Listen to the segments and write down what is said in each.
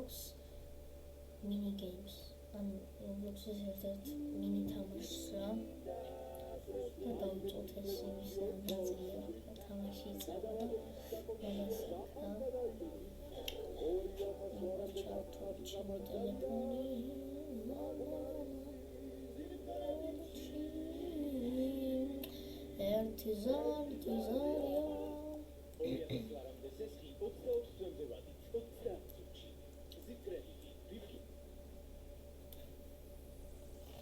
Roblox mini games. ანუ Roblox-ის ერთ-ერთ mini თამაშს რა. და დავუწოთ ეს იმის ნაწილია. თამაში იწყება და მაგას და ჩავთვალ ჩემი ტელეფონი. ერთი ზარია.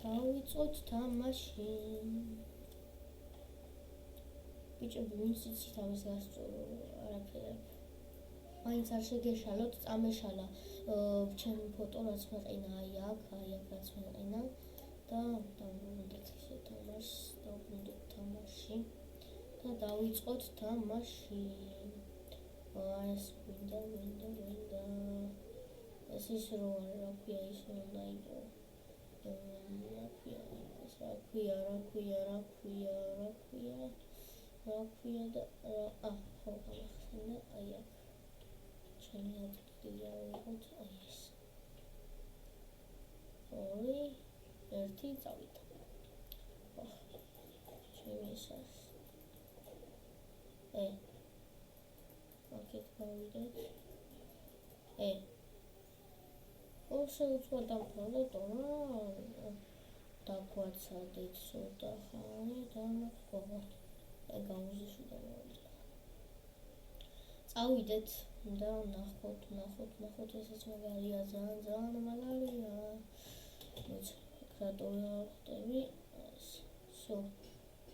დავიწყოთ თამაში. ბიჭები, ვინც იცით ამის გასწორო, არაფერი. მაინც არ შეგეშალოთ, წამეშალა ჩემი ფოტო რაც მეყინა აი აქ რაც მეყინა და დავუბრუნდეთ ისე თამაშს, დავუბრუნდეთ თამაში და დავიწყოთ თამაში. ეს ვინდა ეს ის რო არა, რა ქვია ის უნდა იყო. რა ქვია და ხო გამახსენდა აი აქ. ჩემი ადგილი ავიღოთ აი ეს. 2 1 წავიდა. ჩემი ესას. აქეთ გავიდეთ. შეუცვალ დამთავრდა რა. დაგვაცადეთ ცოტა ხანი და მოხდა. გამოზიშვიდა მოვიდა. წავიდეთ და ნახოთ ესეც მაგარია, ძალიან მაგარია. კრატორი ავხდები. სო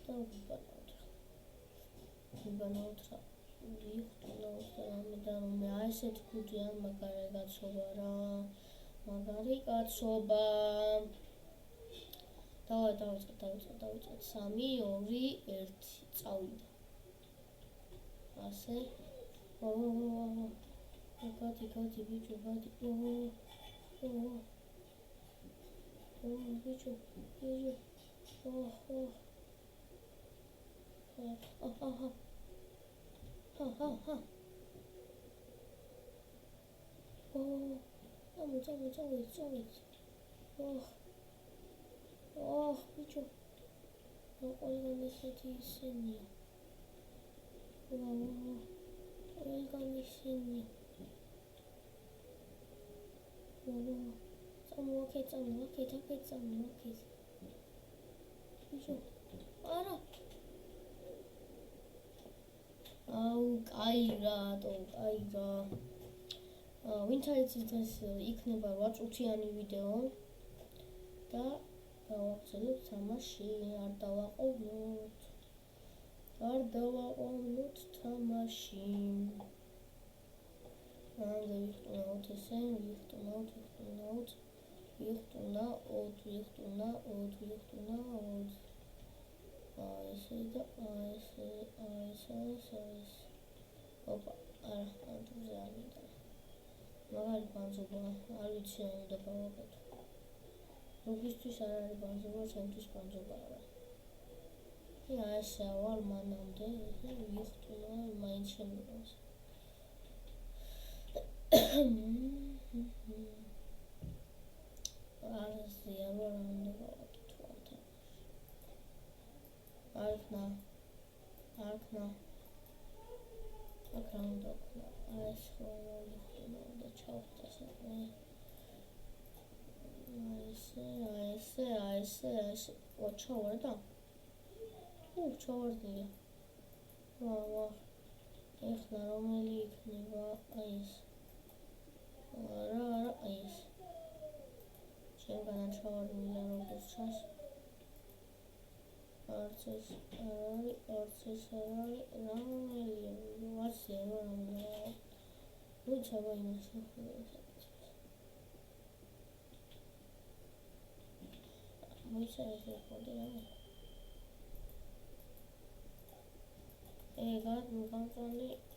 და ვიბანავთ რა. მე ესეთ გუდიან მაგარი გაცობა რა. მაგარი კაცობა. დავიწყეთ 3 2 1 წავიდა. ასე. გადი ბიჭო, გადი. ბიჭო. წავით. ბიჭო. ყველგან ესეთი ისენია. ყველგან ისენია. წამოაქეთ. ბიჭო. არა. კაი რა. ვინც არის დღეს იქნება 8 წუთიანი ვიდეო და დავაგრძელებთ თამაში. არ დავაყოვნოთ თამაში. ამაზე ვიხტუნავთ ესე, ვიხტუნავთ. ესე და ესე. ოპა, არა, თუზე არ მინდა. მაგარი ბანძობა, არ ვიცი რა უნდა გავაკეთო. როგორთვის არ არის ბანძობა, ჩემთვის ბანძობა არა. ესე ავალ მანამდე, ვიხტუნა, მაინც შემიგავს. არასია რა უნდა გავაკეთო ამ თამაში. არქნა. აქ რა უნდა ვქნა. ეს ხო ვიხტუნა და ჩავხტა საქმე. ესე. ჩავარდა? ჩავარდია. ვა. ეხლა რომელი იქნება? აი ეს. არა, აი ეს. ჩემგან ჩავარდნია როგორც ჩანს. არც ეს არ არის. რომელია? ვაცია რა. ჩავა იმას ახლა. მოიცადე ხოდი რა.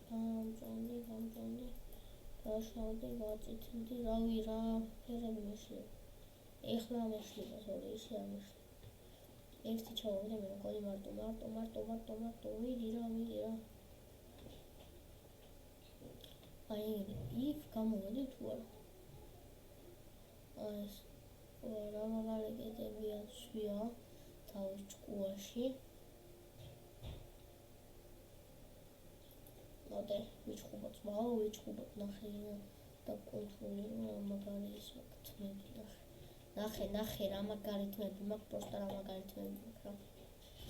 გამწონდი. დაშავდი, გაწითლდი, რავი რა, ფერები მეშლება. ეხლა მეშლება, თორე ისე არ მეშლება. ერთი ჩავავდა მე მგონი მარტო, მიდი რა. აი, იქ გამოვედი თუ არა. ეს რა მაგარი კედებია ცვია თავის ჭკუაში. მოდე ვიჩხუბოთ, ვიჩხუბოთ, ნახე და კონტროლირო რა მაგარი ის მაქვს თმები, ნახე რა მაგარი თმები მაქვს, პროსტა რა მაგარი თმები მაქვს რა.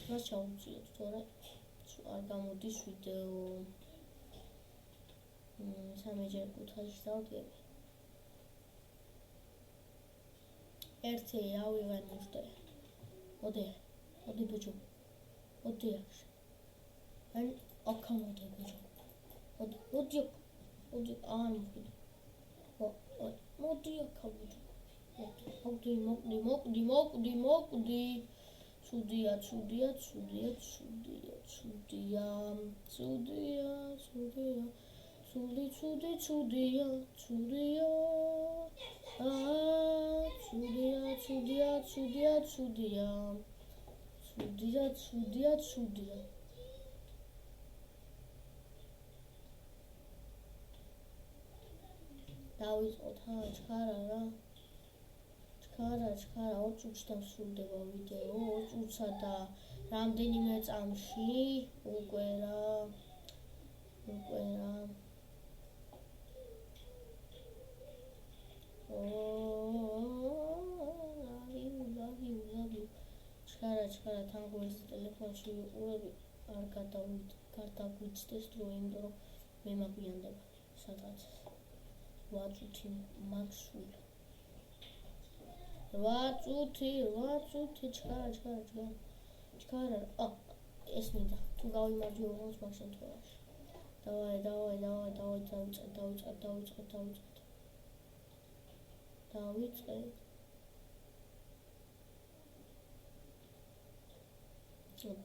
მას ჩავუწიოთ, თორე არ გამოდის ვიდეო. სამეჯერ კუთხეში დავდგები. ერთი ავიღე მუშტე. მოდი ბიჭო. მოდი აქ. ან აქ მოდი ბიჭო. მოდი არ მოდი. მოდი აქ ბიჭო. მოდი. Чудია. დავიწყოთ ჩქარა რა. ჩქარა 2 წუთში დასრულდება ვიდეო, 2 წუთსა და რამდენიმე წამში უკვე რა. ჩქარა თანგოლის ტელეფონში ვიყურები, არ გადაგვიჩნდეს დრო, იმიტომ რომ მე მაგვიანდება სადღაც 8 წუთი მაქვს სულ. 8 წუთი ჩქარა. ეს მინდა თუ გავიმარჯვე ოღონდ მაგ შემთხვევაში. დავიწყეთ.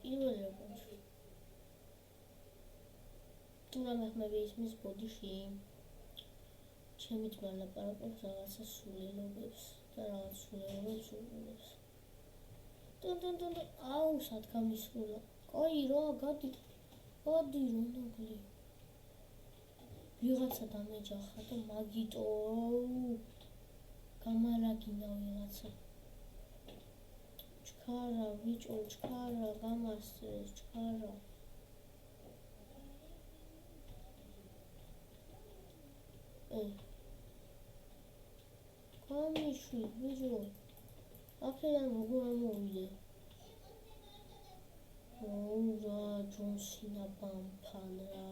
პირველ რიგში თუ რამე ხმები ისმის ბოდიში ჩემი თმა ლაპარაკობს რაღაცა სულელობებს და რაღაც სულელობებს უყურებს. აუ სადგამისულა. კაი რა, გადი რონაგლი. ვიღაცა დამეჯახა და მაგიტო გამარაგინა ვიღაცა. ჩქარა ბიჭო, გამასწრეს ჩქარა. გამიშვი ბიჭო. აქედან როგორ მოვიდე? რა ჯონსინა ბამფან რა.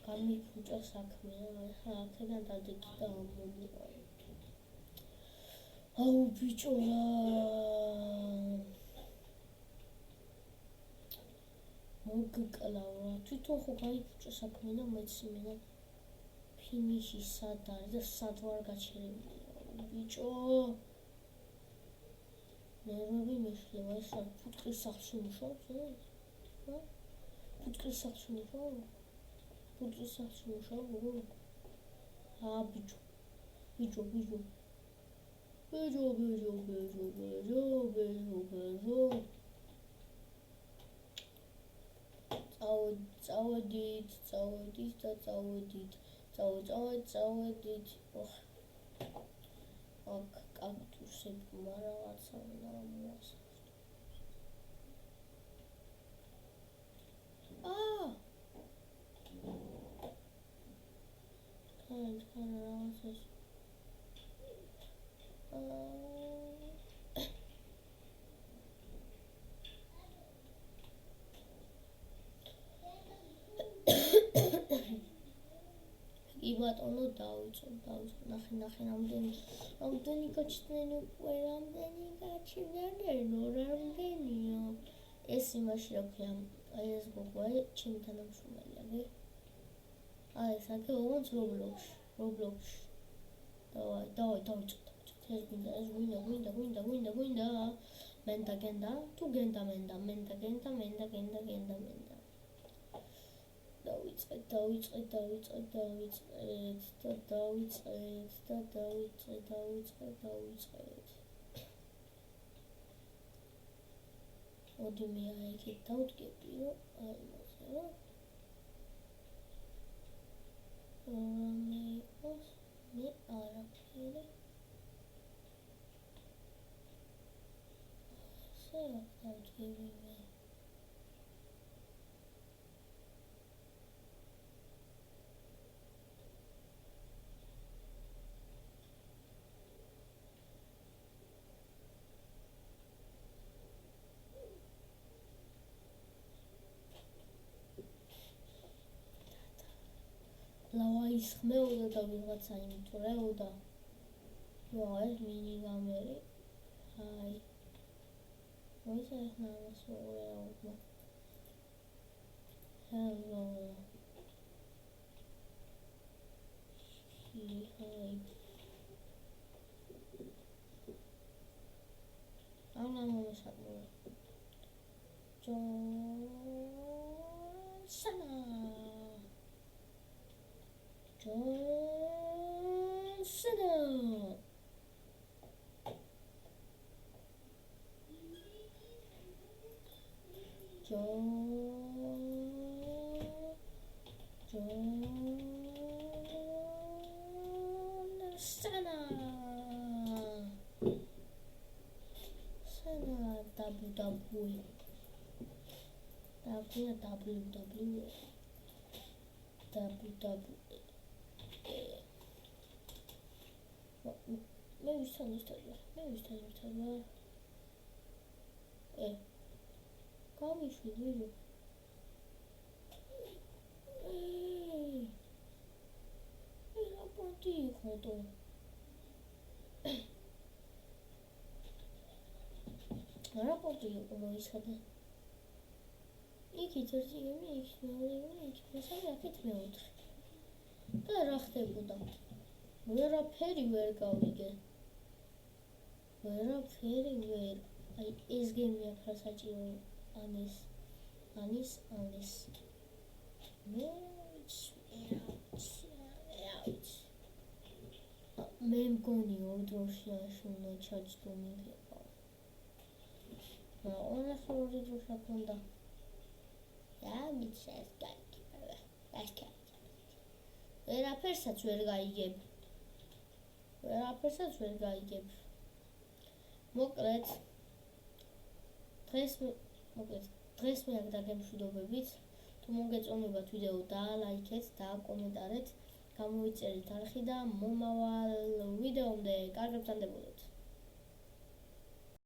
გამიფუჭა საქმე რა. ახლა აქედან დადეგი და მომიყარე. აუ ბიჭო რა. მოგკლავ რა. თვითონ ხო გაიფუჭა საქმე და მეციმენა ფინიში სად არის და სად ვარ გაჩერებული. ბიჭო. ნერვები მეშლება, ეს რა ფუტკრის სახლში მუშაობს ეს? ფუტკრის სახლში მუშაობს? ბიჭო. წავედით. აქ კაქტუსები რაღაცა უნდა რაღაცას. კი ბატონო დავიწყოთ. ნახე რამდენი გაჩნდნენ უკვე, რამდენია. ეს იმაში რა ქვია, ეს გოგო, ჩემი თანამშრომელია, ეს აქ ოღონდ Roblox-ში. დავიწყოთ. ეს გვინდა. მენდა გენდა, თუ გენდა მენდა. დავიწყეთ. მოდი მე აიქეთ დავდგები, რომ აი მასე რა. მე არაფერი ასე დავდგები მე. ლავა ისხმეოდა და ვიღაცა იმიტვრეოდა. ეს მინი გამერი. აი. მოიცა ახლა ამას ვუყურებთ. ჰელო. ჰაი. ანა მომსადმო. ჯონსონა. Johnson. მე ვისთან ერთად გავიშვიდ ვირო რა პონტი იყო თუ რა პონტი იყო მოისხადე იქით ერთი გემი იქით მეორე გემი იქით მესამე აქეთ მეოთხე და რა ხდებოდა ვერაფერი ვერ გავიგე ვერაფერი ვერ აი ეს გემი აქ რა საჭირო ანის მე მგონი ორ დროში აშუნა ჩაჯდო მიგება ორი დროშა ქონდა და მიცეს გაიგებ ვერაფერსაც ვერ გაიგებ მოკლედ დღეს მე აქ დაგემშვიდობებით თუ მოგეწონებათ ვიდეო დალაიქეთ და კომენტარეთ გამოვიწერეთ არხი და მომავალ ვიდეომდე კარგად ვტანდებოდეთ